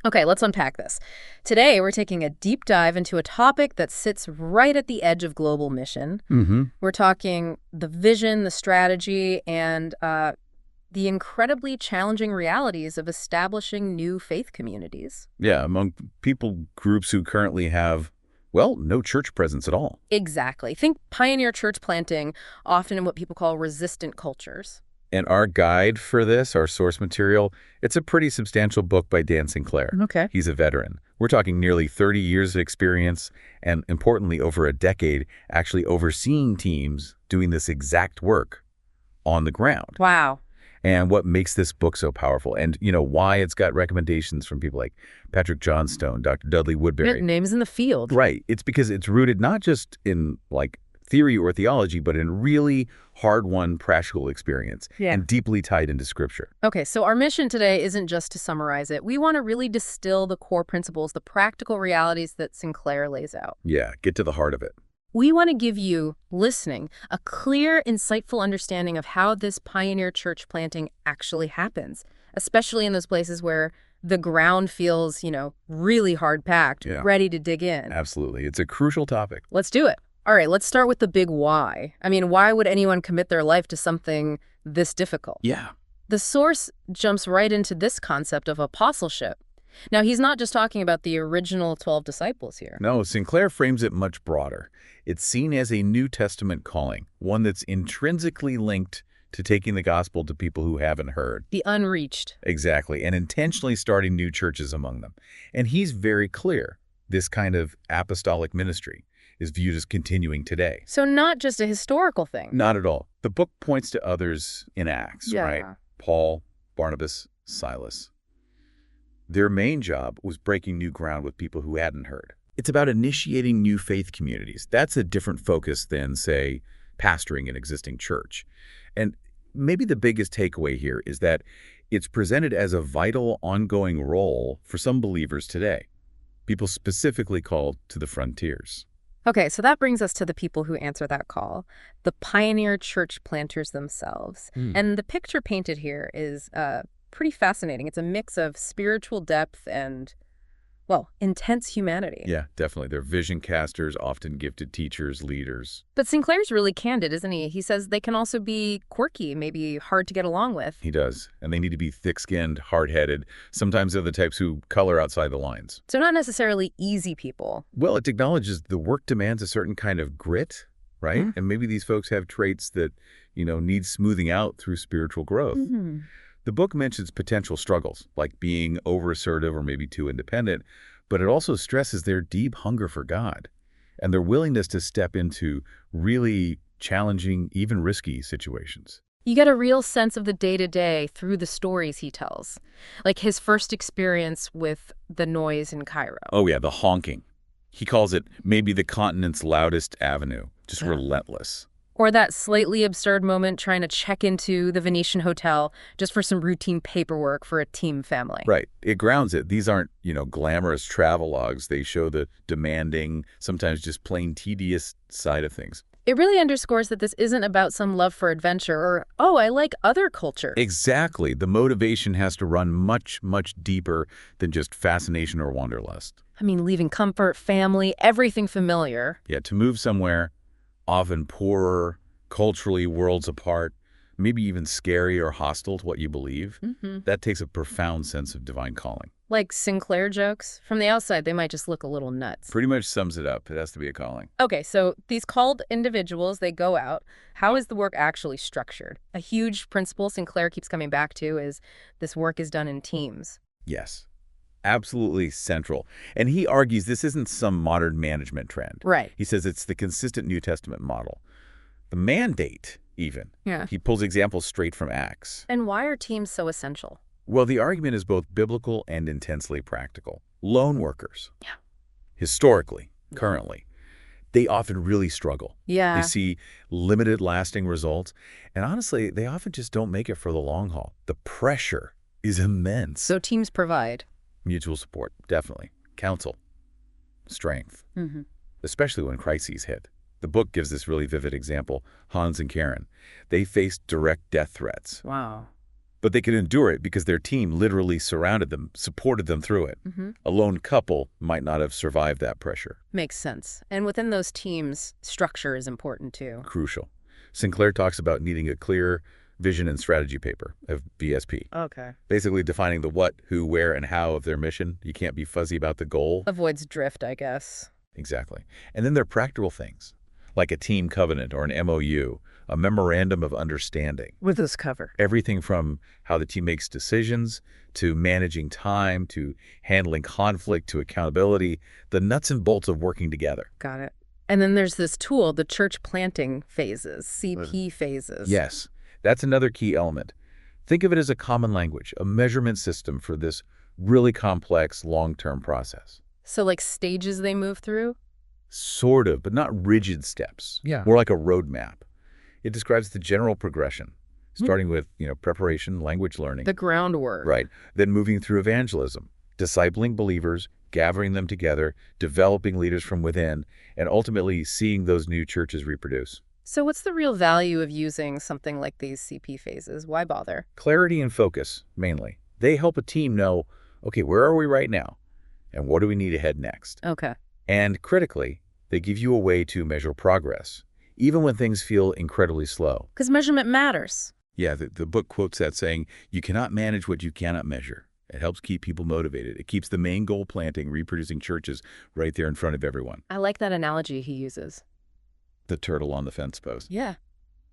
Okay, let's unpack this. Today, we're taking a deep dive into a topic that sits right at the edge of global mission. Mm-hmm. We're talking the vision, the strategy, and the incredibly challenging realities of establishing new faith communities. Yeah, among people groups who currently have, well, no church presence at all. Exactly. Think pioneer church planting, often in what people call resistant cultures. And our guide for this, our source material, it's a pretty substantial book by Dan Sinclair. Okay. He's a veteran. We're talking nearly 30 years of experience and, importantly, over a decade actually overseeing teams doing this exact work on the ground. Wow. And what makes this book so powerful, and why it's got recommendations from people like Patrick Johnstone, Dr. Dudley Woodbury. Names in the field. Right. It's because it's rooted not just in theory or theology, but in really hard-won practical experience and deeply tied into Scripture. Okay, so our mission today isn't just to summarize it. We want to really distill the core principles, the practical realities that Sinclair lays out. Yeah, get to the heart of it. We want to give you, listening, a clear, insightful understanding of how this pioneer church planting actually happens, especially in those places where the ground feels, really hard-packed, ready to dig in. Absolutely. It's a crucial topic. Let's do it. All right, let's start with the big why. I mean, why would anyone commit their life to something this difficult? Yeah. The source jumps right into this concept of apostleship. Now, he's not just talking about the original 12 disciples here. No, Sinclair frames it much broader. It's seen as a New Testament calling, one that's intrinsically linked to taking the gospel to people who haven't heard. The unreached. Exactly, and intentionally starting new churches among them. And he's very clear. This kind of apostolic ministry is viewed as continuing today. So not just a historical thing. Not at all. The book points to others in Acts, right? Paul, Barnabas, Silas. Their main job was breaking new ground with people who hadn't heard. It's about initiating new faith communities. That's a different focus than, say, pastoring an existing church. And maybe the biggest takeaway here is that it's presented as a vital, ongoing role for some believers today, people specifically called to the frontiers. Okay, so that brings us to the people who answer that call, the pioneer church planters themselves. And the picture painted here is pretty fascinating. It's a mix of spiritual depth and, intense humanity. Yeah, definitely. They're vision casters, often gifted teachers, leaders. But Sinclair's really candid, isn't he? He says they can also be quirky, maybe hard to get along with. He does. And they need to be thick-skinned, hard-headed. Sometimes they're the types who color outside the lines. So not necessarily easy people. Well, it acknowledges the work demands a certain kind of grit, right? And maybe these folks have traits that, need smoothing out through spiritual growth. The book mentions potential struggles, like being over-assertive or maybe too independent, but it also stresses their deep hunger for God and their willingness to step into really challenging, even risky situations. You get a real sense of the day-to-day through the stories he tells, like his first experience with the noise in Cairo. Oh, yeah, the honking. He calls it maybe the continent's loudest avenue, just relentless. Or that slightly absurd moment trying to check into the Venetian hotel just for some routine paperwork for a team family. Right. It grounds it. These aren't, glamorous travelogues. They show the demanding, sometimes just plain tedious side of things. It really underscores that this isn't about some love for adventure or, I like other cultures. Exactly. The motivation has to run much, much deeper than just fascination or wanderlust. I mean, leaving comfort, family, everything familiar. Yeah, to move somewhere often poorer, culturally worlds apart, maybe even scary or hostile to what you believe, that takes a profound sense of divine calling. Like Sinclair jokes? From the outside, they might just look a little nuts. Pretty much sums it up. It has to be a calling. Okay, so these called individuals, they go out. How is the work actually structured? A huge principle Sinclair keeps coming back to is this work is done in teams. Yes. Absolutely central. And he argues this isn't some modern management trend. Right. He says it's the consistent New Testament model. The mandate, even. Yeah. He pulls examples straight from Acts. And why are teams so essential? Well, the argument is both biblical and intensely practical. Lone workers. Yeah. Historically, currently, they often really struggle. Yeah. They see limited lasting results. And honestly, they often just don't make it for the long haul. The pressure is immense. So teams provide. Mutual support, definitely. Counsel. Strength. Especially when crises hit. The book gives this really vivid example. Hans and Karen. They faced direct death threats. Wow. But they could endure it because their team literally surrounded them, supported them through it. A lone couple might not have survived that pressure. Makes sense. And within those teams, structure is important too. Crucial. Sinclair talks about needing a clear vision and strategy paper, of VSP. Okay. Basically defining the what, who, where, and how of their mission. You can't be fuzzy about the goal. Avoids drift, I guess. Exactly. And then there are practical things, like a team covenant or an MOU, a memorandum of understanding. With this cover. Everything from how the team makes decisions, to managing time, to handling conflict, to accountability, the nuts and bolts of working together. Got it. And then there's this tool, the church planting phases, CP phases. Yes, that's another key element. Think of it as a common language, a measurement system for this really complex long-term process. So like stages they move through? Sort of, but not rigid steps. Yeah. More like a roadmap. It describes the general progression, starting with, preparation, language learning. The groundwork. Right. Then moving through evangelism, discipling believers, gathering them together, developing leaders from within, and ultimately seeing those new churches reproduce. So what's the real value of using something like these CP phases? Why bother? Clarity and focus, mainly. They help a team know, okay, where are we right now? And what do we need ahead next? Okay. And critically, they give you a way to measure progress, even when things feel incredibly slow. Because measurement matters. Yeah, the book quotes that saying, you cannot manage what you cannot measure. It helps keep people motivated. It keeps the main goal planting, reproducing churches right there in front of everyone. I like that analogy he uses. The turtle on the fence post. Yeah.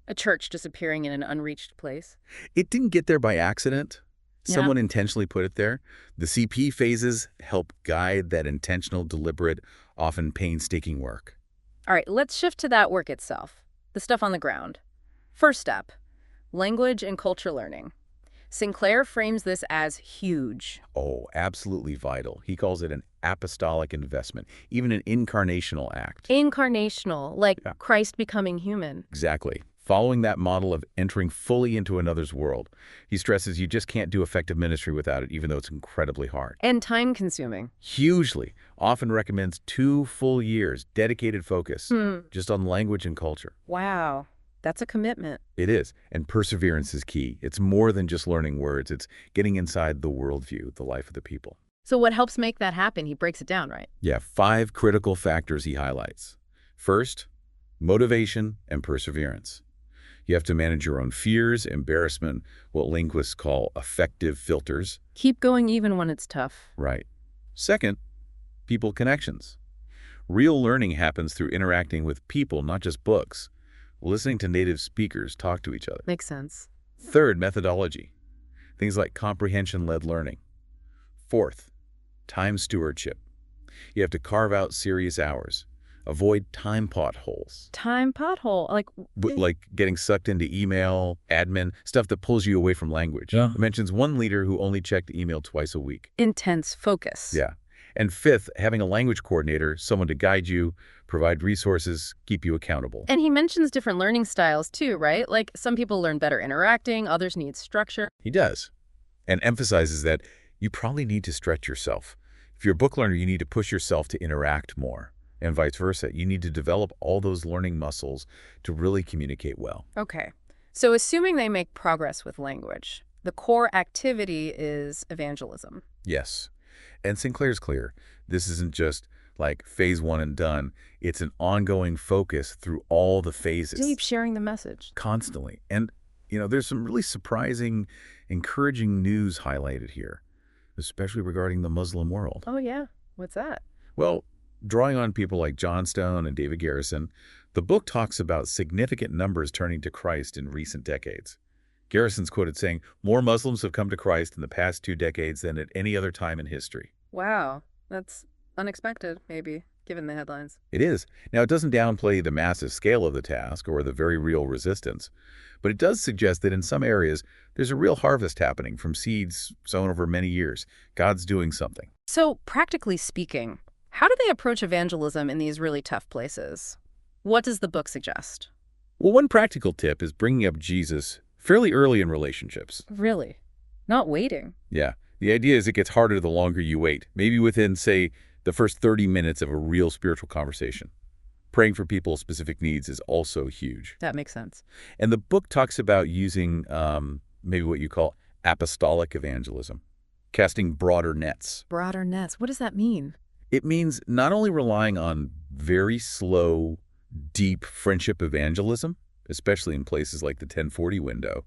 A church disappearing in an unreached place. It didn't get there by accident. Yeah. Someone intentionally put it there. The CP phases help guide that intentional, deliberate, often painstaking work. All right, let's shift to that work itself, the stuff on the ground. First step, language and culture learning. Sinclair frames this as huge. Oh, absolutely vital. He calls it an apostolic investment, even an incarnational act. Incarnational, like Yeah. Christ becoming human. Exactly. Following that model of entering fully into another's world, he stresses you just can't do effective ministry without it, even though it's incredibly hard. And time-consuming. Hugely. Often recommends 2 full years, dedicated focus, just on language and culture. Wow, that's a commitment. It is. And perseverance is key. It's more than just learning words. It's getting inside the worldview, the life of the people. So what helps make that happen? He breaks it down, right? Yeah, 5 critical factors he highlights. First, motivation and perseverance. You have to manage your own fears, embarrassment, what linguists call affective filters. Keep going even when it's tough. Right. Second, people connections. Real learning happens through interacting with people, not just books. Listening to native speakers talk to each other. Makes sense. Third, methodology. Things like comprehension-led learning. Fourth, time stewardship. You have to carve out serious hours. Avoid time potholes. Time pothole, Like getting sucked into email, admin, stuff that pulls you away from language. Yeah. It mentions one leader who only checked email twice a week. intense focus. Yeah. And fifth, having a language coordinator, someone to guide you, provide resources, keep you accountable. And he mentions different learning styles too, right? Like some people learn better interacting, others need structure. He does. And emphasizes that you probably need to stretch yourself. If you're a book learner, you need to push yourself to interact more. And vice versa. You need to develop all those learning muscles to really communicate well. Okay. So assuming they make progress with language, the core activity is evangelism. Yes. And Sinclair's clear. This isn't just like phase 1 and done. It's an ongoing focus through all the phases. Deep sharing the message. Constantly. And, there's some really surprising, encouraging news highlighted here, especially regarding the Muslim world. Oh, yeah. What's that? Well, drawing on people like John Stone and David Garrison, the book talks about significant numbers turning to Christ in recent decades. Garrison's quoted saying, more Muslims have come to Christ in the past 2 decades than at any other time in history. Wow. That's unexpected, maybe, given the headlines. It is. Now, it doesn't downplay the massive scale of the task or the very real resistance, but it does suggest that in some areas, there's a real harvest happening from seeds sown over many years. God's doing something. So, practically speaking, how do they approach evangelism in these really tough places? What does the book suggest? Well, one practical tip is bringing up Jesus fairly early in relationships. Really? Not waiting. Yeah. The idea is it gets harder the longer you wait, maybe within, say, the first 30 minutes of a real spiritual conversation. Praying for people's specific needs is also huge. That makes sense. And the book talks about using maybe what you call Apostolic evangelism, casting broader nets. Broader nets. What does that mean? It means not only relying on very slow, deep friendship evangelism, especially in places like the 1040 window,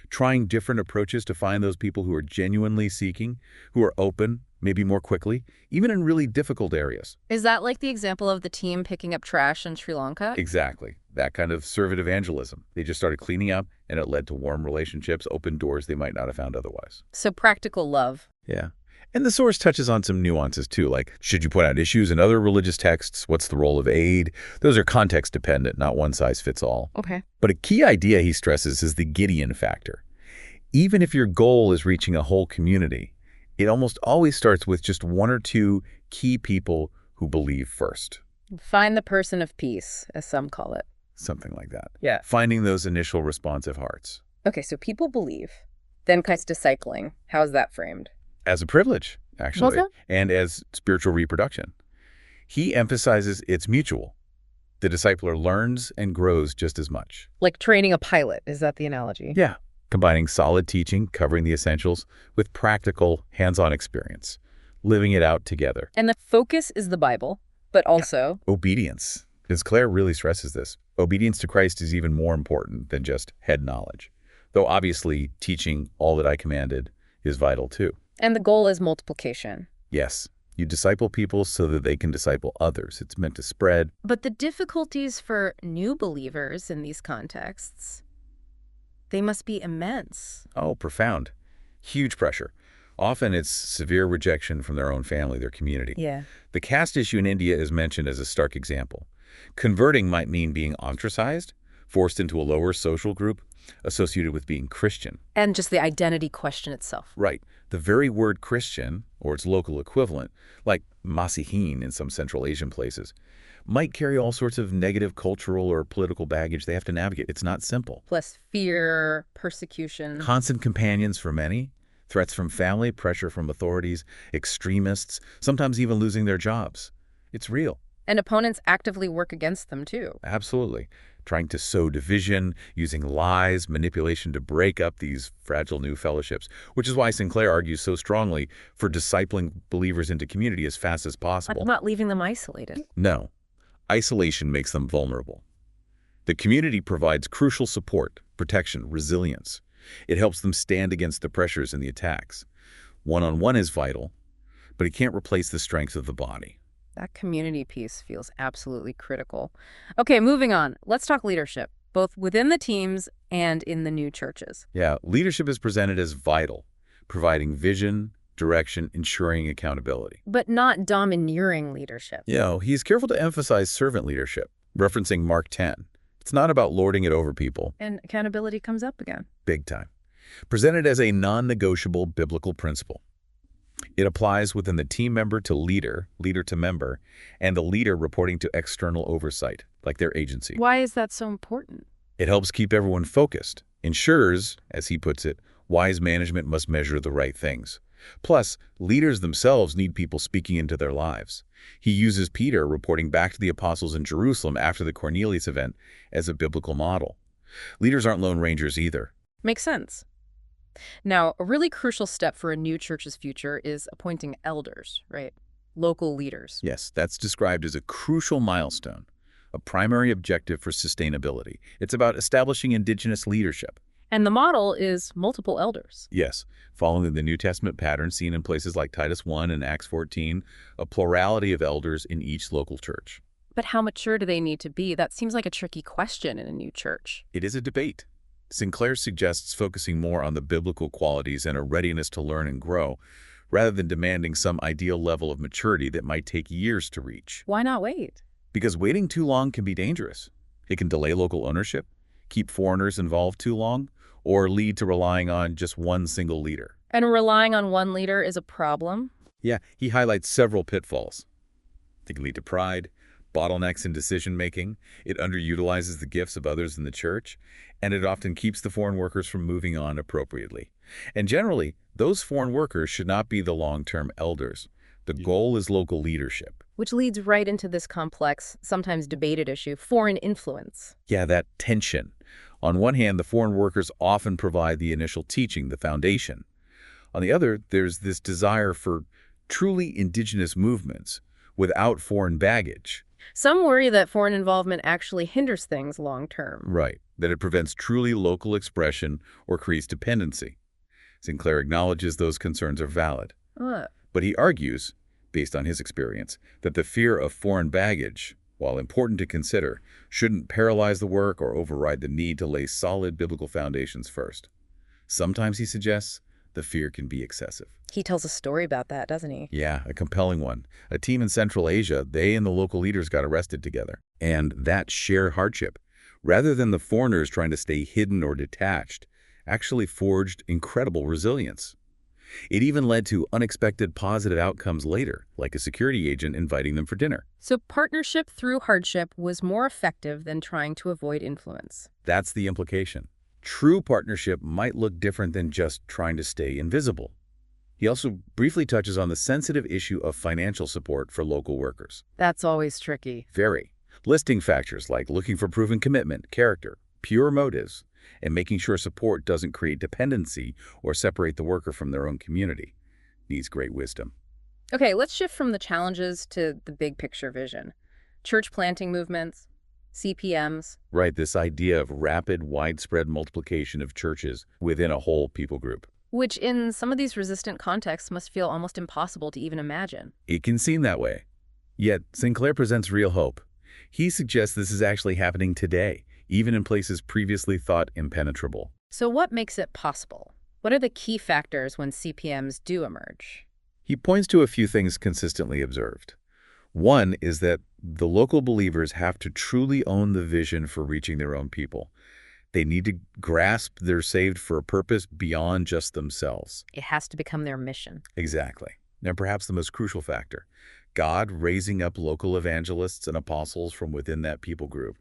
trying different approaches to find those people who are genuinely seeking, who are open, maybe more quickly, even in really difficult areas. Is that like the example of the team picking up trash in Sri Lanka? Exactly. That kind of servant evangelism. They just started cleaning up, and it led to warm relationships, open doors they might not have found otherwise. So practical love. Yeah. And the source touches on some nuances, too, like should you point out issues in other religious texts? What's the role of aid? Those are context-dependent, not one-size-fits-all. Okay. But a key idea he stresses is the Gideon factor. Even if your goal is reaching a whole community, it almost always starts with just one or two key people who believe first. Find the person of peace, as some call it. Something like that. Yeah. Finding those initial responsive hearts. Okay, so people believe. Then Christ discipling. How's that framed? As a privilege, actually, Okay. and as spiritual reproduction. He emphasizes it's mutual. The discipler learns and grows just as much. Like training a pilot, is that the analogy? Yeah, combining solid teaching, covering the essentials, with practical, hands-on experience, living it out together. And the focus is the Bible, but also... Obedience. As Claire really stresses this, obedience to Christ is even more important than just head knowledge. Though obviously teaching all that I commanded is vital too. And the goal is multiplication. Yes, you disciple people so that they can disciple others. It's meant to spread. But the difficulties for new believers in these contexts, they must be immense. Oh, profound. Huge pressure. Often it's severe rejection from their own family, their community. Yeah. The caste issue in India is mentioned as a stark example. Converting might mean being ostracized, forced into a lower social group associated with being Christian. And just the identity question itself. Right. The very word Christian, or its local equivalent, like Masihin in some Central Asian places, might carry all sorts of negative cultural or political baggage they have to navigate. It's not simple. Plus fear, persecution. Constant companions for many, threats from family, pressure from authorities, extremists, sometimes even losing their jobs. It's real. And opponents actively work against them, too. Absolutely. Trying to sow division, using lies, manipulation to break up these fragile new fellowships, which is why Sinclair argues so strongly for discipling believers into community as fast as possible. Not leaving them isolated. No. Isolation makes them vulnerable. The community provides crucial support, protection, resilience. It helps them stand against the pressures and the attacks. One-on-one is vital, but it can't replace the strength of the body. That community piece feels absolutely critical. Okay, moving on. Let's talk leadership, both within the teams and in the new churches. Yeah, leadership is presented as vital, providing vision, direction, ensuring accountability. But not domineering leadership. He's careful to emphasize servant leadership, referencing Mark 10. It's not about lording it over people. And accountability comes up again. Big time. Presented as a non-negotiable biblical principle. It applies within the team member to leader, leader to member, and the leader reporting to external oversight, like their agency. Why is that so important? It helps keep everyone focused, ensures, as he puts it, wise management must measure the right things. Plus, leaders themselves need people speaking into their lives. He uses Peter reporting back to the apostles in Jerusalem after the Cornelius event as a biblical model. Leaders aren't lone rangers either. Makes sense. Now, a really crucial step for a new church's future is appointing elders, right? Local leaders. Yes, that's described as a crucial milestone, a primary objective for sustainability. It's about establishing Indigenous leadership. And the model is multiple elders. Yes, following the New Testament pattern seen in places like Titus 1 and Acts 14, a plurality of elders in each local church. But how mature do they need to be? That seems like a tricky question in a new church. It is a debate. Sinclair suggests focusing more on the biblical qualities and a readiness to learn and grow, rather than demanding some ideal level of maturity that might take years to reach. Why not wait? Because waiting too long can be dangerous. It can delay local ownership, keep foreigners involved too long, or lead to relying on just one single leader. And relying on one leader is a problem? Yeah, he highlights several pitfalls. They can lead to pride, bottlenecks in decision-making, it underutilizes the gifts of others in the church, and it often keeps the foreign workers from moving on appropriately. And generally, those foreign workers should not be the long-term elders. The goal is local leadership. Which leads right into this complex, sometimes debated issue, foreign influence. Yeah, that tension. On one hand, the foreign workers often provide the initial teaching, the foundation. On the other, there's this desire for truly indigenous movements without foreign baggage. Some worry that foreign involvement actually hinders things long term. Right, that it prevents truly local expression or creates dependency. Sinclair acknowledges those concerns are valid. But he argues, based on his experience, that the fear of foreign baggage, while important to consider, shouldn't paralyze the work or override the need to lay solid biblical foundations first. Sometimes, he suggests, the fear can be excessive. He tells a story about that, doesn't he? Yeah, a compelling one. A team in Central Asia, they and the local leaders got arrested together. And that shared hardship, rather than the foreigners trying to stay hidden or detached, actually forged incredible resilience. It even led to unexpected positive outcomes later, like a security agent inviting them for dinner. So partnership through hardship was more effective than trying to avoid influence. That's the implication. True partnership might look different than just trying to stay invisible. He also briefly touches on the sensitive issue of financial support for local workers. That's always tricky. Very. Listing factors like looking for proven commitment, character, pure motives, and making sure support doesn't create dependency or separate the worker from their own community needs great wisdom. Okay, let's shift from the challenges to the big picture vision. Church planting movements, CPMs. Right, this idea of rapid, widespread multiplication of churches within a whole people group. Which in some of these resistant contexts must feel almost impossible to even imagine. It can seem that way. Yet, Sinclair presents real hope. He suggests this is actually happening today, even in places previously thought impenetrable. So what makes it possible? What are the key factors when CPMs do emerge? He points to a few things consistently observed. One is that the local believers have to truly own the vision for reaching their own people. They need to grasp they're saved for a purpose beyond just themselves. It has to become their mission. Exactly. And perhaps the most crucial factor, God raising up local evangelists and apostles from within that people group.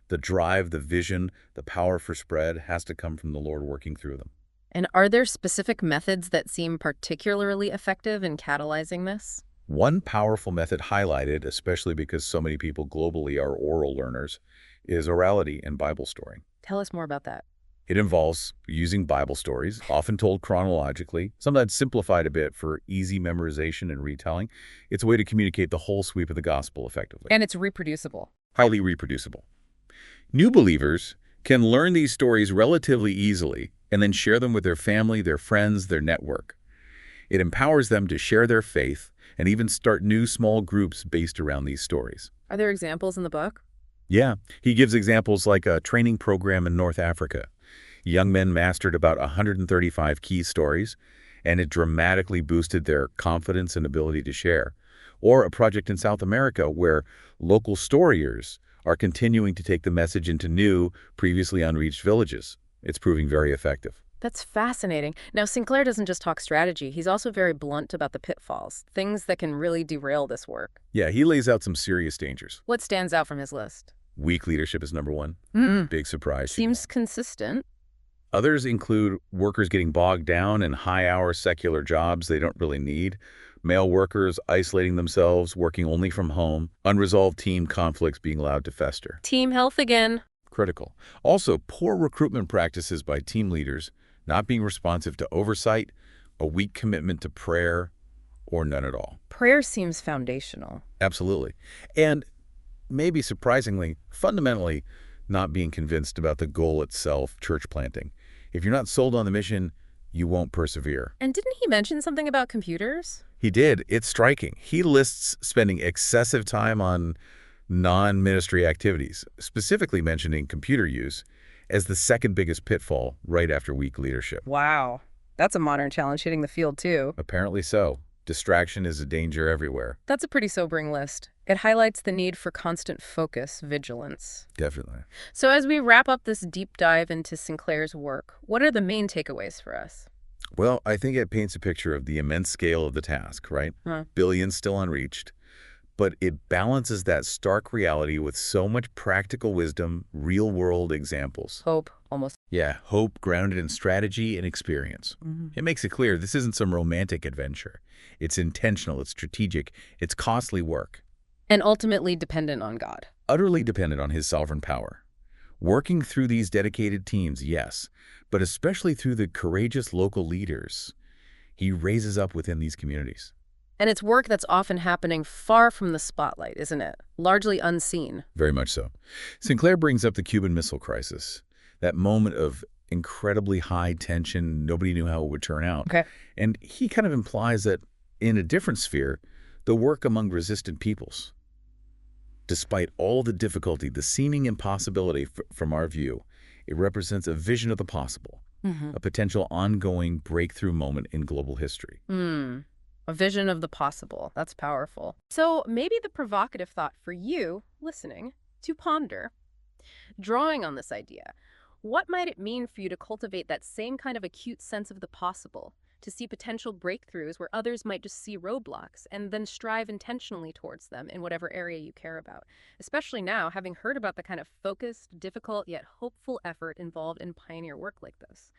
The drive, the vision, the power for spread has to come from the Lord working through them. And are there specific methods that seem particularly effective in catalyzing this? One powerful method highlighted, especially because so many people globally are oral learners, is orality and Bible storying. Tell us more about that. It involves using Bible stories, often told chronologically, sometimes simplified a bit for easy memorization and retelling. It's a way to communicate the whole sweep of the gospel effectively. And it's reproducible. Highly reproducible. New believers can learn these stories relatively easily and then share them with their family, their friends, their network. It empowers them to share their faith and even start new small groups based around these stories. Are there examples in the book? Yeah, he gives examples like a training program in North Africa. Young men mastered about 135 key stories, and it dramatically boosted their confidence and ability to share. Or a project in South America where local storyers are continuing to take the message into new, previously unreached villages. It's proving very effective. That's fascinating. Now, Sinclair doesn't just talk strategy. He's also very blunt about the pitfalls, things that can really derail this work. Yeah, he lays out some serious dangers. What stands out from his list? Weak leadership is number one. Big surprise. Seems consistent. Others include workers getting bogged down in high-hour secular jobs they don't really need, male workers isolating themselves, working only from home, unresolved team conflicts being allowed to fester. Team health again. Critical. Also, poor recruitment practices by team leaders, not being responsive to oversight, a weak commitment to prayer, or none at all. Prayer seems foundational. Absolutely. And maybe surprisingly, fundamentally, not being convinced about the goal itself, church planting. If you're not sold on the mission, you won't persevere. And didn't he mention something about computers? He did. It's striking. He lists spending excessive time on non-ministry activities, specifically mentioning computer use, as the second biggest pitfall right after weak leadership. Wow. That's a modern challenge hitting the field, too. Apparently so. Distraction is a danger everywhere. That's a pretty sobering list. It highlights the need for constant focus, vigilance. Definitely. So as we wrap up this deep dive into Sinclair's work, what are the main takeaways for us? Well, I think it paints a picture of the immense scale of the task, right? Billions still unreached. But it balances that stark reality with so much practical wisdom, real-world examples. Hope, almost. Yeah, hope grounded in strategy and experience. It makes it clear this isn't some romantic adventure. It's intentional, it's strategic, it's costly work. And ultimately dependent on God. Utterly dependent on his sovereign power. Working through these dedicated teams, yes, but especially through the courageous local leaders he raises up within these communities. And it's work that's often happening far from the spotlight, isn't it? Largely unseen. Very much so. Sinclair brings up the Cuban Missile Crisis, that moment of incredibly high tension, nobody knew how it would turn out. Okay. And he kind of implies that in a different sphere, the work among resistant peoples, despite all the difficulty, the seeming impossibility from our view, it represents a vision of the possible, a potential ongoing breakthrough moment in global history. A vision of the possible. That's powerful. So maybe the provocative thought for you, listening, to ponder, drawing on this idea, what might it mean for you to cultivate that same kind of acute sense of the possible, to see potential breakthroughs where others might just see roadblocks, and then strive intentionally towards them in whatever area you care about, especially now, having heard about the kind of focused, difficult, yet hopeful effort involved in pioneer work like this?